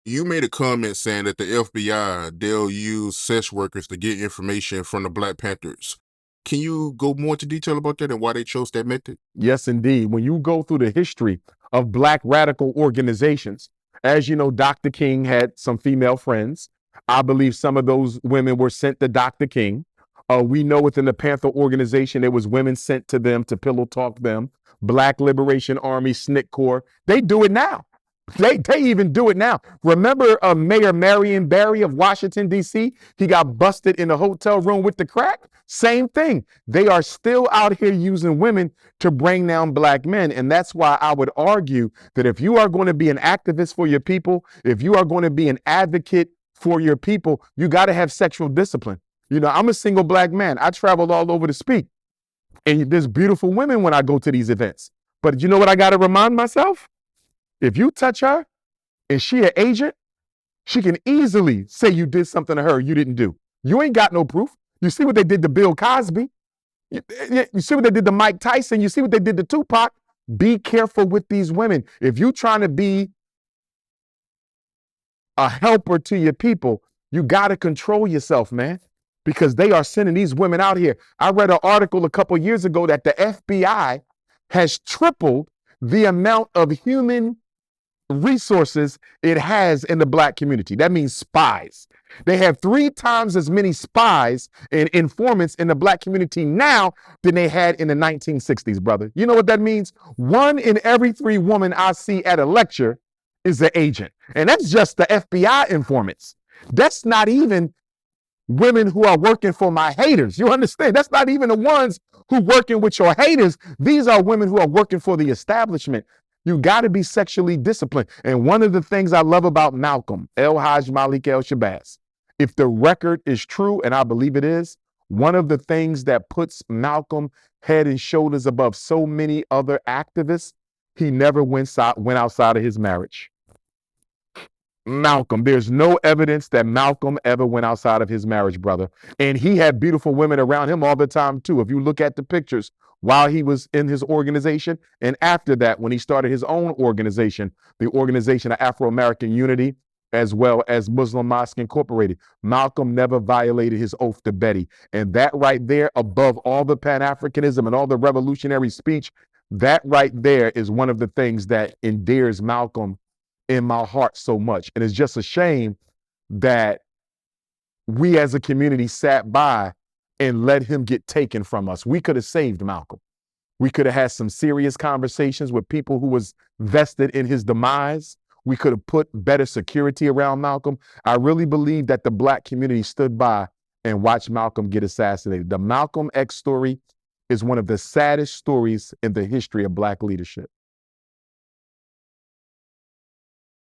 You made a comment saying that the FBI, they'll use sex workers to get information from the Black Panthers. Can you go more into detail about that and why they chose that method? Yes, indeed. When you go through the history of Black radical organizations, as you know, Dr. King had some female friends. I believe some of those women were sent to Dr. King. We know within the Panther organization, there was women sent to them to pillow talk them. Black Liberation Army, SNCC Corps, they do it now. They even do it now. Remember Mayor Marion Barry of Washington, D.C.? He got busted in a hotel room with the crack. Same thing. They are still out here using women to bring down black men. And that's why I would argue that if you are going to be an activist for your people, if you are going to be an advocate for your people, you got to have sexual discipline. You know, I'm a single black man. I travel all over to speak. And there's beautiful women when I go to these events. But you know what I got to remind myself? If you touch her and she an agent, she can easily say you did something to her you didn't do. You ain't got no proof. You see what they did to Bill Cosby. You see what they did to Mike Tyson. You see what they did to Tupac. Be careful with these women. If you're trying to be a helper to your people, you got to control yourself, man, because they are sending these women out here. I read an article a couple years ago that the FBI has tripled the amount of human resources it has in the black community. That means spies. They have 3 times as many spies and informants in the black community now than they had in the 1960s, brother. You know what that means? 1 in every 3 women I see at a lecture is an agent. And that's just the FBI informants. That's not even women who are working for my haters. You understand? That's not even the ones who working with your haters. These are women who are working for the establishment. You got to be sexually disciplined. And one of the things I love about Malcolm, El Hajj Malik El Shabazz, if the record is true, and I believe it is, one of the things that puts Malcolm head and shoulders above so many other activists, he never went outside of his marriage. Malcolm, there's no evidence that Malcolm ever went outside of his marriage, brother. And he had beautiful women around him all the time, too. If you look at the pictures while he was in his organization and after that, when he started his own organization, the Organization of Afro-American Unity, as well as Muslim Mosque Incorporated, Malcolm never violated his oath to Betty. And that right there, above all the Pan-Africanism and all the revolutionary speech, that right there is one of the things that endears Malcolm in my heart so much. And it's just a shame that we as a community sat by and let him get taken from us. We could have saved Malcolm. We could have had some serious conversations with people who was vested in his demise. We could have put better security around Malcolm. I really believe that the black community stood by and watched Malcolm get assassinated. The Malcolm X story is one of the saddest stories in the history of black leadership.